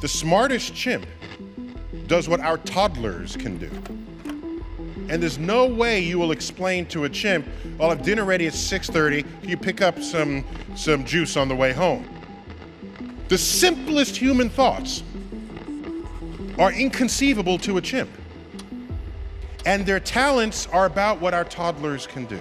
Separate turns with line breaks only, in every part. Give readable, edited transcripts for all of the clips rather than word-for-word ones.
The smartest chimp does what our toddlers can do. And there's no way you will explain to a chimp, "I'll have dinner ready at 6:30, you pick up some juice on the way home." The simplest human thoughts are inconceivable to a chimp. And their talents are about what our toddlers can do.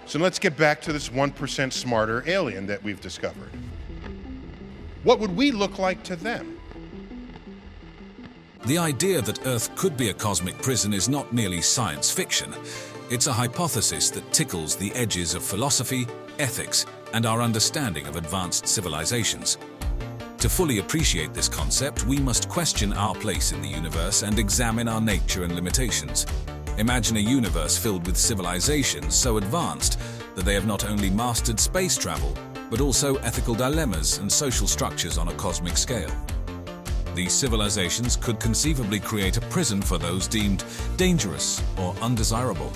So let's get back to this 1% smarter alien that we've discovered. What would we look like to them?
The idea that Earth could be a cosmic prison is not merely science fiction. It's a hypothesis that tickles the edges of philosophy, ethics, and our understanding of advanced civilizations. To fully appreciate this concept, we must question our place in the universe and examine our nature and limitations. Imagine a universe filled with civilizations so advanced that they have not only mastered space travel, but also ethical dilemmas and social structures on a cosmic scale. These civilizations could conceivably create a prison for those deemed dangerous or undesirable.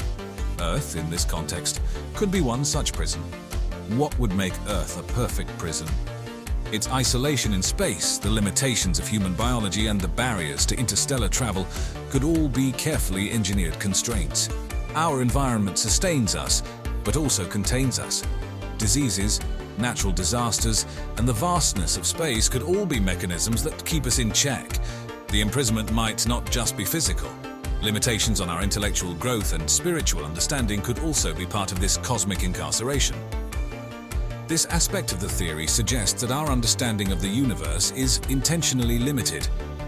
Earth, in this context, could be one such prison. What would make Earth a perfect prison? Its isolation in space, the limitations of human biology, and the barriers to interstellar travel could all be carefully engineered constraints. Our environment sustains us, but also contains us. Diseases, natural disasters, and the vastness of space could all be mechanisms that keep us in check. The imprisonment might not just be physical. Limitations on our intellectual growth and spiritual understanding could also be part of this cosmic incarceration. This aspect of the theory suggests that our understanding of the universe is intentionally limited,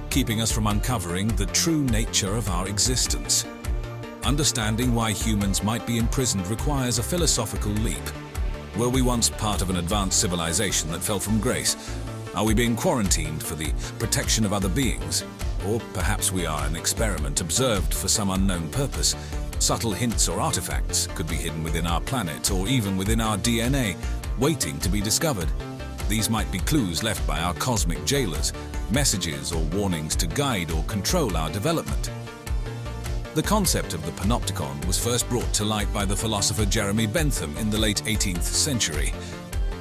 keeping us from uncovering the true nature of our existence. Understanding why humans might be imprisoned requires a philosophical leap. Were we once part of an advanced civilization that fell from grace? Are we being quarantined for the protection of other beings? Or perhaps we are an experiment observed for some unknown purpose. Subtle hints or artifacts could be hidden within our planet or even within our DNA, waiting to be discovered. These might be clues left by our cosmic jailers, messages or warnings to guide or control our development. The concept of the panopticon was first brought to light by the philosopher Jeremy Bentham in the late 18th century.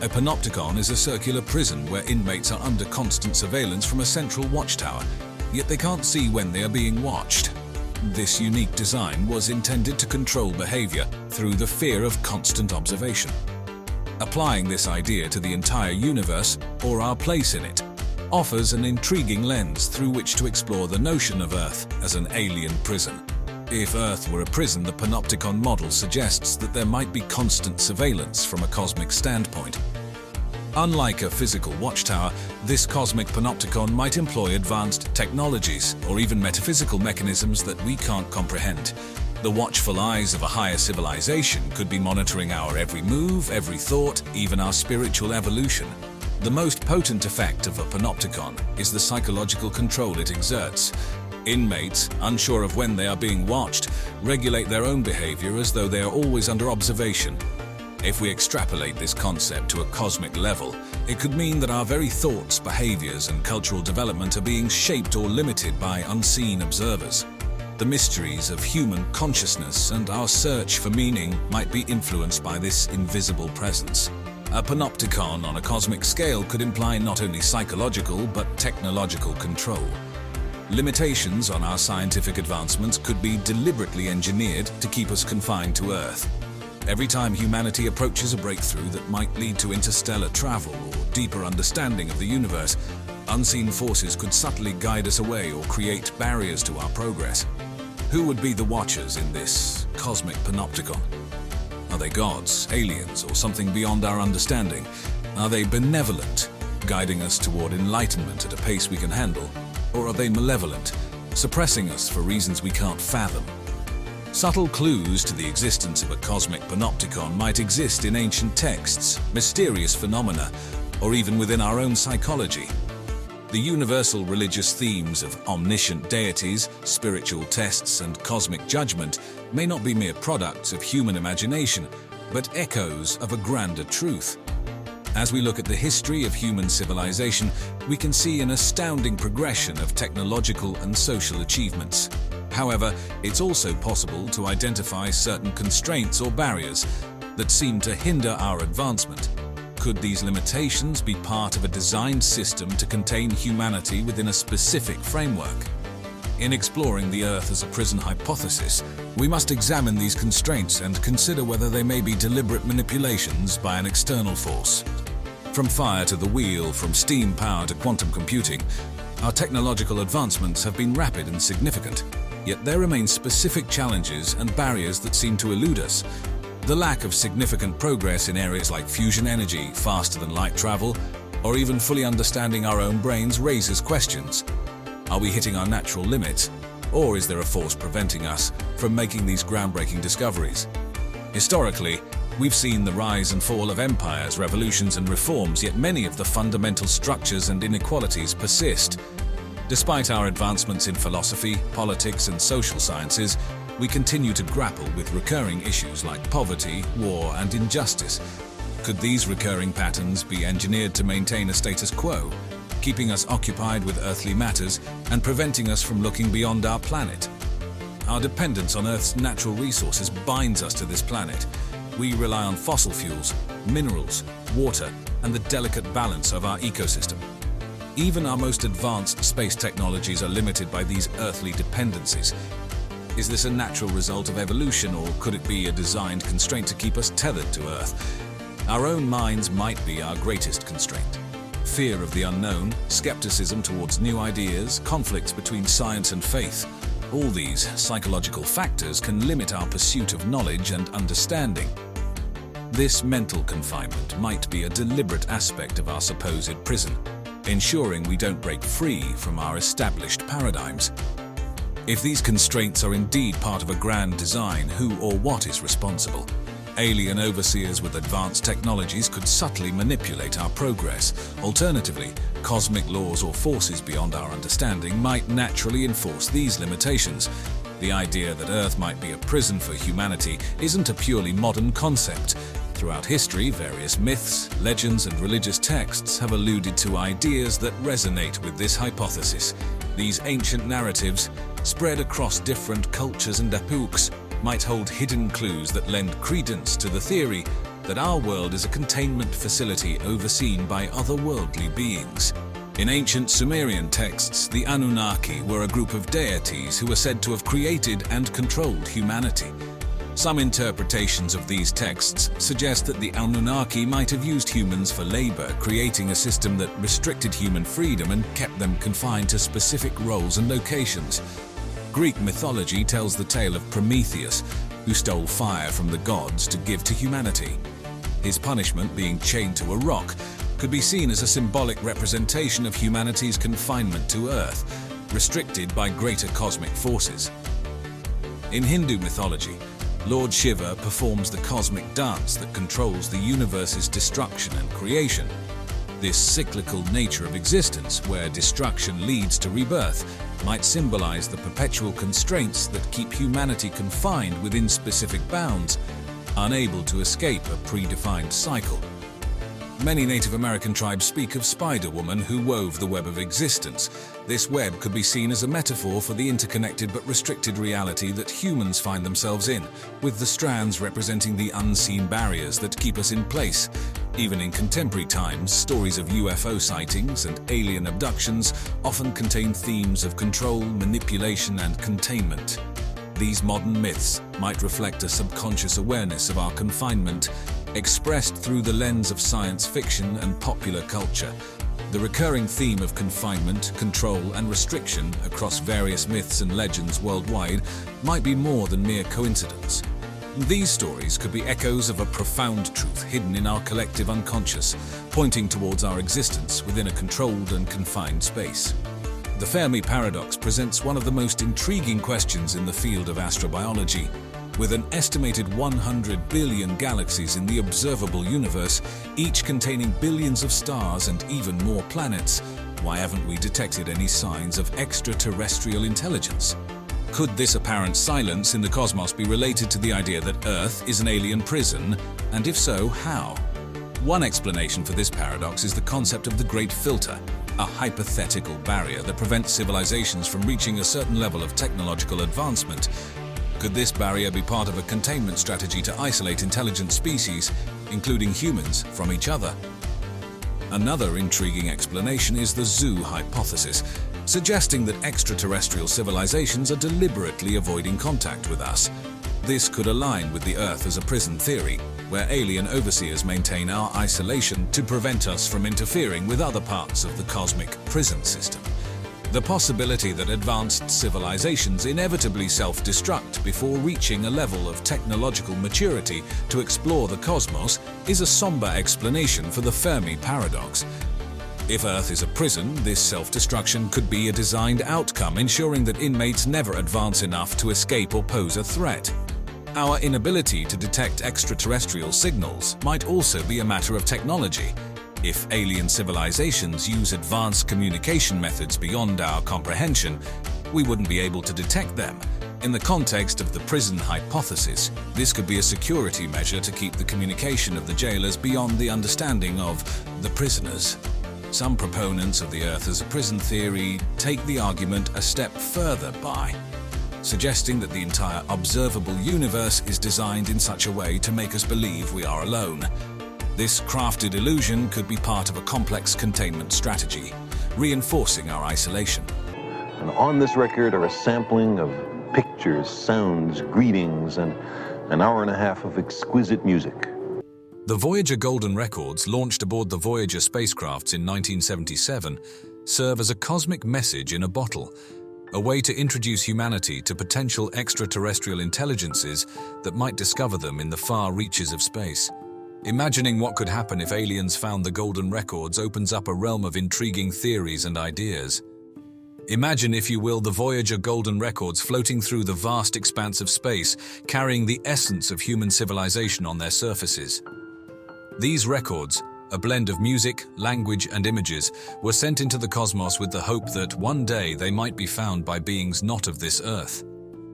A panopticon is a circular prison where inmates are under constant surveillance from a central watchtower, yet they can't see when they are being watched. This unique design was intended to control behavior through the fear of constant observation. Applying this idea to the entire universe, or our place in it, offers an intriguing lens through which to explore the notion of Earth as an alien prison. If Earth were a prison, the panopticon model suggests that there might be constant surveillance from a cosmic standpoint. Unlike a physical watchtower, this cosmic panopticon might employ advanced technologies or even metaphysical mechanisms that we can't comprehend. The watchful eyes of a higher civilization could be monitoring our every move, every thought, even our spiritual evolution. The most potent effect of a panopticon is the psychological control it exerts. Inmates, unsure of when they are being watched, regulate their own behavior as though they are always under observation. If we extrapolate this concept to a cosmic level, it could mean that our very thoughts, behaviors, and cultural development are being shaped or limited by unseen observers. The mysteries of human consciousness and our search for meaning might be influenced by this invisible presence. A panopticon on a cosmic scale could imply not only psychological but technological control. Limitations on our scientific advancements could be deliberately engineered to keep us confined to Earth. Every time humanity approaches a breakthrough that might lead to interstellar travel or deeper understanding of the universe, unseen forces could subtly guide us away or create barriers to our progress. Who would be the watchers in this cosmic panopticon? Are they gods, aliens, or something beyond our understanding? Are they benevolent, guiding us toward enlightenment at a pace we can handle? Or are they malevolent, suppressing us for reasons we can't fathom? Subtle clues to the existence of a cosmic panopticon might exist in ancient texts, mysterious phenomena, or even within our own psychology. The universal religious themes of omniscient deities, spiritual tests, and cosmic judgment may not be mere products of human imagination, but echoes of a grander truth. As we look at the history of human civilization, we can see an astounding progression of technological and social achievements. However, it's also possible to identify certain constraints or barriers that seem to hinder our advancement. Could these limitations be part of a designed system to contain humanity within a specific framework? In exploring the Earth as a prison hypothesis, we must examine these constraints and consider whether they may be deliberate manipulations by an external force. From fire to the wheel, from steam power to quantum computing, our technological advancements have been rapid and significant, yet there remain specific challenges and barriers that seem to elude us. The lack of significant progress in areas like fusion energy, faster than light travel, or even fully understanding our own brains raises questions. Are we hitting our natural limits, or is there a force preventing us from making these groundbreaking discoveries? Historically, we've seen the rise and fall of empires, revolutions, and reforms, yet many of the fundamental structures and inequalities persist. Despite our advancements in philosophy, politics, and social sciences, we continue to grapple with recurring issues like poverty, war, and injustice. Could these recurring patterns be engineered to maintain a status quo, keeping us occupied with earthly matters and preventing us from looking beyond our planet? Our dependence on Earth's natural resources binds us to this planet. We rely on fossil fuels, minerals, water, and the delicate balance of our ecosystem. Even our most advanced space technologies are limited by these earthly dependencies. Is this a natural result of evolution, or could it be a designed constraint to keep us tethered to Earth? Our own minds might be our greatest constraint. Fear of the unknown, skepticism towards new ideas, conflicts between science and faith. All these psychological factors can limit our pursuit of knowledge and understanding. This mental confinement might be a deliberate aspect of our supposed prison, ensuring we don't break free from our established paradigms. If these constraints are indeed part of a grand design, who or what is responsible? Alien overseers with advanced technologies could subtly manipulate our progress. Alternatively, cosmic laws or forces beyond our understanding might naturally enforce these limitations. The idea that Earth might be a prison for humanity isn't a purely modern concept. Throughout history, various myths, legends, and religious texts have alluded to ideas that resonate with this hypothesis. These ancient narratives, spread across different cultures and epochs, might hold hidden clues that lend credence to the theory that our world is a containment facility overseen by otherworldly beings. In ancient Sumerian texts, the Anunnaki were a group of deities who were said to have created and controlled humanity. Some interpretations of these texts suggest that the Anunnaki might have used humans for labor, creating a system that restricted human freedom and kept them confined to specific roles and locations. Greek mythology tells the tale of Prometheus, who stole fire from the gods to give to humanity. His punishment, being chained to a rock, could be seen as a symbolic representation of humanity's confinement to Earth, restricted by greater cosmic forces. In Hindu mythology, Lord Shiva performs the cosmic dance that controls the universe's destruction and creation. This cyclical nature of existence, where destruction leads to rebirth, might symbolize the perpetual constraints that keep humanity confined within specific bounds, unable to escape a predefined cycle. Many Native American tribes speak of Spider-Woman who wove the web of existence. This web could be seen as a metaphor for the interconnected but restricted reality that humans find themselves in, with the strands representing the unseen barriers that keep us in place. Even in contemporary times, stories of UFO sightings and alien abductions often contain themes of control, manipulation, and containment. These modern myths might reflect a subconscious awareness of our confinement, expressed through the lens of science fiction and popular culture. The recurring theme of confinement, control, and restriction across various myths and legends worldwide might be more than mere coincidence. These stories could be echoes of a profound truth hidden in our collective unconscious, pointing towards our existence within a controlled and confined space. The Fermi paradox presents one of the most intriguing questions in the field of astrobiology. With an estimated 100 billion galaxies in the observable universe, each containing billions of stars and even more planets, why haven't we detected any signs of extraterrestrial intelligence? Could this apparent silence in the cosmos be related to the idea that Earth is an alien prison, and if so, how? One explanation for this paradox is the concept of the Great Filter, a hypothetical barrier that prevents civilizations from reaching a certain level of technological advancement. Could this barrier be part of a containment strategy to isolate intelligent species, including humans, from each other? Another intriguing explanation is the zoo hypothesis, suggesting that extraterrestrial civilizations are deliberately avoiding contact with us. This could align with the Earth as a prison theory, where alien overseers maintain our isolation to prevent us from interfering with other parts of the cosmic prison system. The possibility that advanced civilizations inevitably self-destruct before reaching a level of technological maturity to explore the cosmos is a somber explanation for the Fermi paradox. If Earth is a prison, this self-destruction could be a designed outcome, ensuring that inmates never advance enough to escape or pose a threat. Our inability to detect extraterrestrial signals might also be a matter of technology. If alien civilizations use advanced communication methods beyond our comprehension, we wouldn't be able to detect them. In the context of the prison hypothesis, this could be a security measure to keep the communication of the jailers beyond the understanding of the prisoners. Some proponents of the Earth as a prison theory take the argument a step further by suggesting that the entire observable universe is designed in such a way to make us believe we are alone. This crafted illusion could be part of a complex containment strategy, reinforcing our isolation.
And on this record are a sampling of pictures, sounds, greetings, and an hour and a half of exquisite music.
The Voyager Golden Records, launched aboard the Voyager spacecrafts in 1977, serve as a cosmic message in a bottle, a way to introduce humanity to potential extraterrestrial intelligences that might discover them in the far reaches of space. Imagining what could happen if aliens found the Golden Records opens up a realm of intriguing theories and ideas. Imagine, if you will, the Voyager Golden Records floating through the vast expanse of space, carrying the essence of human civilization on their surfaces. These records, a blend of music, language, and images, were sent into the cosmos with the hope that one day they might be found by beings not of this Earth.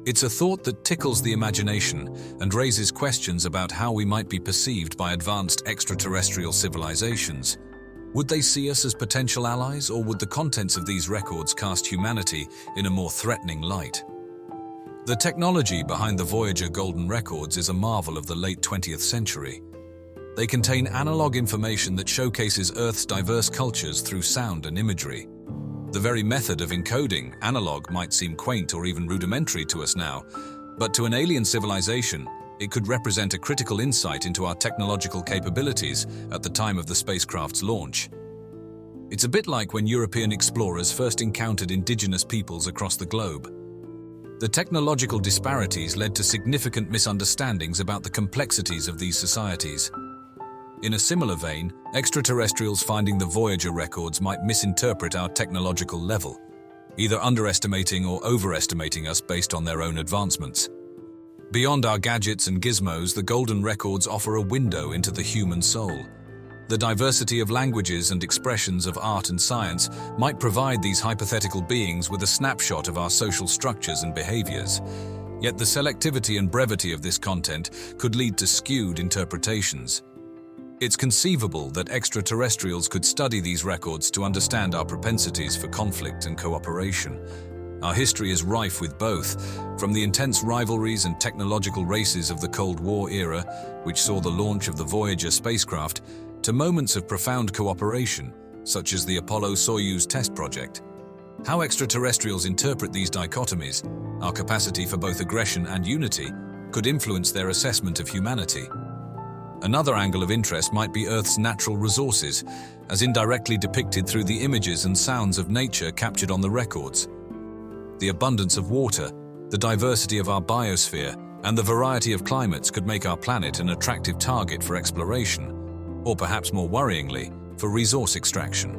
It's a thought that tickles the imagination and raises questions about how we might be perceived by advanced extraterrestrial civilizations. Would they see us as potential allies, or would the contents of these records cast humanity in a more threatening light? The technology behind the Voyager Golden Records is a marvel of the late 20th century. They contain analog information that showcases Earth's diverse cultures through sound and imagery. The very method of encoding analog might seem quaint or even rudimentary to us now, but to an alien civilization, it could represent a critical insight into our technological capabilities at the time of the spacecraft's launch. It's a bit like when European explorers first encountered indigenous peoples across the globe. The technological disparities led to significant misunderstandings about the complexities of these societies. In a similar vein, extraterrestrials finding the Voyager records might misinterpret our technological level, either underestimating or overestimating us based on their own advancements. Beyond our gadgets and gizmos, the Golden Records offer a window into the human soul. The diversity of languages and expressions of art and science might provide these hypothetical beings with a snapshot of our social structures and behaviors. Yet the selectivity and brevity of this content could lead to skewed interpretations. It's conceivable that extraterrestrials could study these records to understand our propensities for conflict and cooperation. Our history is rife with both, from the intense rivalries and technological races of the Cold War era, which saw the launch of the Voyager spacecraft, to moments of profound cooperation, such as the Apollo-Soyuz test project. How extraterrestrials interpret these dichotomies, our capacity for both aggression and unity, could influence their assessment of humanity. Another angle of interest might be Earth's natural resources, as indirectly depicted through the images and sounds of nature captured on the records. The abundance of water, the diversity of our biosphere, and the variety of climates could make our planet an attractive target for exploration, or perhaps more worryingly, for resource extraction.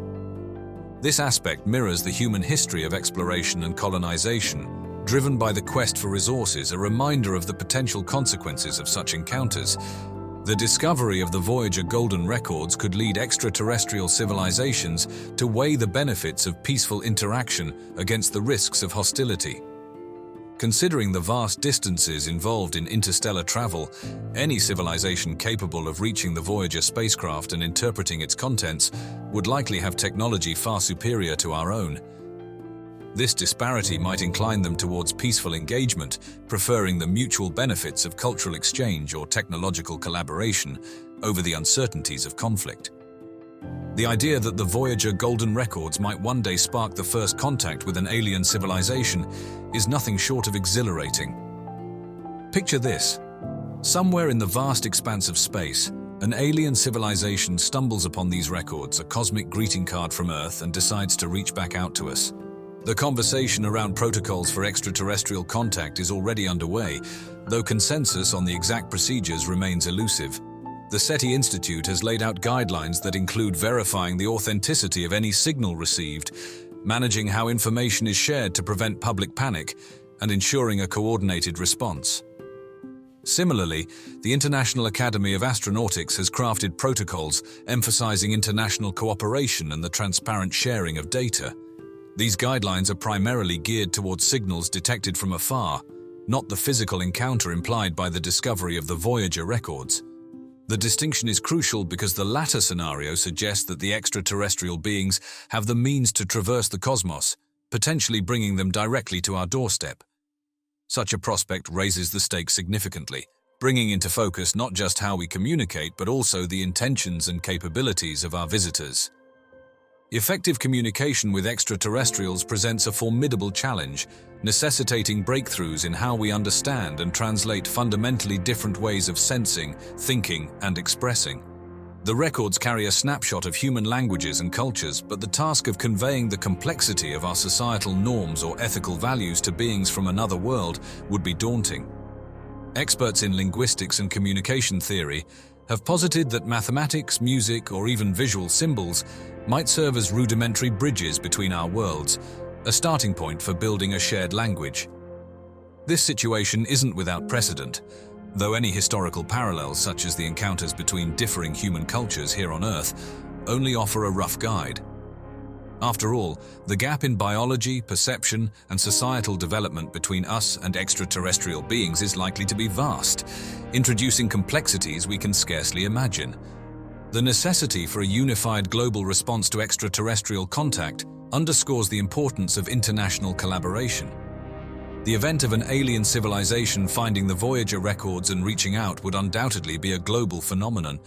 This aspect mirrors the human history of exploration and colonization, driven by the quest for resources, a reminder of the potential consequences of such encounters. The discovery of the Voyager Golden Records could lead extraterrestrial civilizations to weigh the benefits of peaceful interaction against the risks of hostility. Considering the vast distances involved in interstellar travel, any civilization capable of reaching the Voyager spacecraft and interpreting its contents would likely have technology far superior to our own. This disparity might incline them towards peaceful engagement, preferring the mutual benefits of cultural exchange or technological collaboration over the uncertainties of conflict. The idea that the Voyager golden records might one day spark the first contact with an alien civilization is nothing short of exhilarating. Picture this. Somewhere in the vast expanse of space, an alien civilization stumbles upon these records, a cosmic greeting card from Earth, and decides to reach back out to us. The conversation around protocols for extraterrestrial contact is already underway, though consensus on the exact procedures remains elusive. The SETI Institute has laid out guidelines that include verifying the authenticity of any signal received, managing how information is shared to prevent public panic, and ensuring a coordinated response. Similarly, the International Academy of Astronautics has crafted protocols emphasizing international cooperation and the transparent sharing of data. These guidelines are primarily geared towards signals detected from afar, not the physical encounter implied by the discovery of the Voyager records. The distinction is crucial because the latter scenario suggests that the extraterrestrial beings have the means to traverse the cosmos, potentially bringing them directly to our doorstep. Such a prospect raises the stakes significantly, bringing into focus not just how we communicate but also the intentions and capabilities of our visitors. Effective communication with extraterrestrials presents a formidable challenge, necessitating breakthroughs in how we understand and translate fundamentally different ways of sensing, thinking, and expressing. The records carry a snapshot of human languages and cultures, but the task of conveying the complexity of our societal norms or ethical values to beings from another world would be daunting. Experts in linguistics and communication theory have posited that mathematics, music, or even visual symbols might serve as rudimentary bridges between our worlds, a starting point for building a shared language. This situation isn't without precedent, though any historical parallels, such as the encounters between differing human cultures here on Earth, only offer a rough guide. After all, the gap in biology, perception, and societal development between us and extraterrestrial beings is likely to be vast, introducing complexities we can scarcely imagine. The necessity for a unified global response to extraterrestrial contact underscores the importance of international collaboration. The event of an alien civilization finding the Voyager records and reaching out would undoubtedly be a global phenomenon,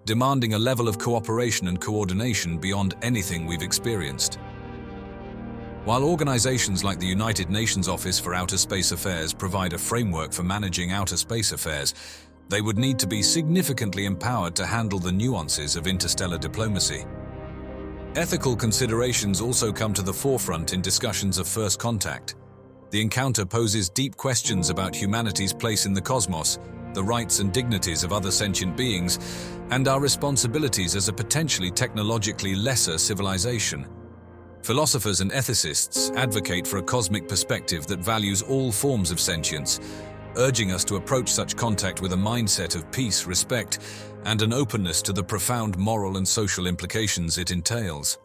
demanding a level of cooperation and coordination beyond anything we've experienced. While organizations like the United Nations Office for Outer Space Affairs provide a framework for managing outer space affairs, they would need to be significantly empowered to handle the nuances of interstellar diplomacy. Ethical considerations also come to the forefront in discussions of first contact. The encounter poses deep questions about humanity's place in the cosmos, the rights and dignities of other sentient beings, and our responsibilities as a potentially technologically lesser civilization. Philosophers and ethicists advocate for a cosmic perspective that values all forms of sentience, urging us to approach such contact with a mindset of peace, respect, and an openness to the profound moral and social implications it entails.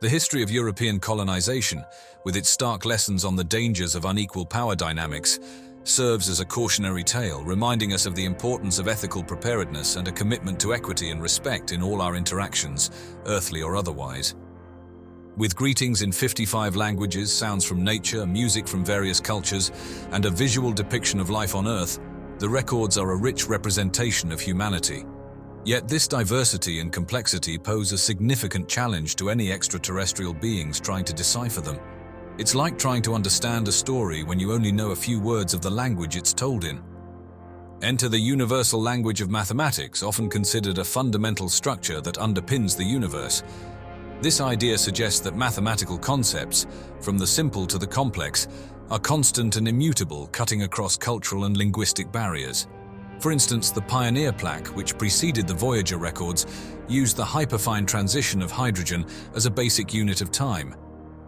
The history of European colonization, with its stark lessons on the dangers of unequal power dynamics, serves as a cautionary tale, reminding us of the importance of ethical preparedness and a commitment to equity and respect in all our interactions, earthly or otherwise. With greetings in 55 languages, sounds from nature, music from various cultures, and a visual depiction of life on Earth, the records are a rich representation of humanity. Yet this diversity and complexity pose a significant challenge to any extraterrestrial beings trying to decipher them. It's like trying to understand a story when you only know a few words of the language it's told in. Enter the universal language of mathematics, often considered a fundamental structure that underpins the universe. This idea suggests that mathematical concepts, from the simple to the complex, are constant and immutable, cutting across cultural and linguistic barriers. For instance, the Pioneer plaque, which preceded the Voyager records, used the hyperfine transition of hydrogen as a basic unit of time,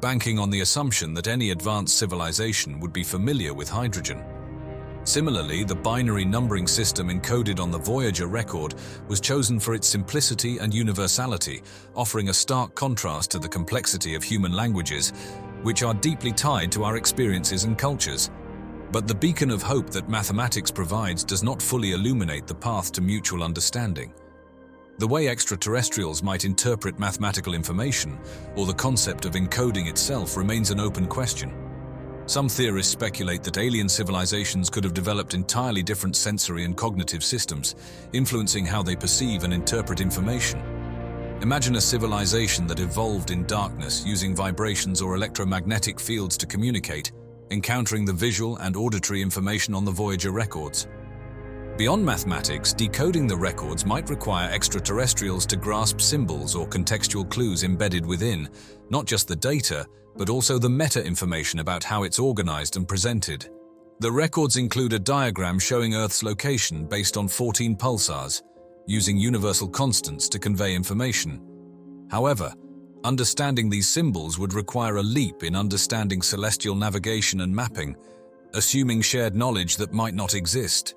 banking on the assumption that any advanced civilization would be familiar with hydrogen. Similarly, the binary numbering system encoded on the Voyager record was chosen for its simplicity and universality, offering a stark contrast to the complexity of human languages, which are deeply tied to our experiences and cultures. But the beacon of hope that mathematics provides does not fully illuminate the path to mutual understanding. The way extraterrestrials might interpret mathematical information, or the concept of encoding itself, remains an open question. Some theorists speculate that alien civilizations could have developed entirely different sensory and cognitive systems, influencing how they perceive and interpret information. Imagine a civilization that evolved in darkness using vibrations or electromagnetic fields to communicate, encountering the visual and auditory information on the Voyager records. Beyond mathematics, decoding the records might require extraterrestrials to grasp symbols or contextual clues embedded within, not just the data, but also the meta-information about how it's organized and presented. The records include a diagram showing Earth's location based on 14 pulsars, using universal constants to convey information. However, understanding these symbols would require a leap in understanding celestial navigation and mapping, assuming shared knowledge that might not exist.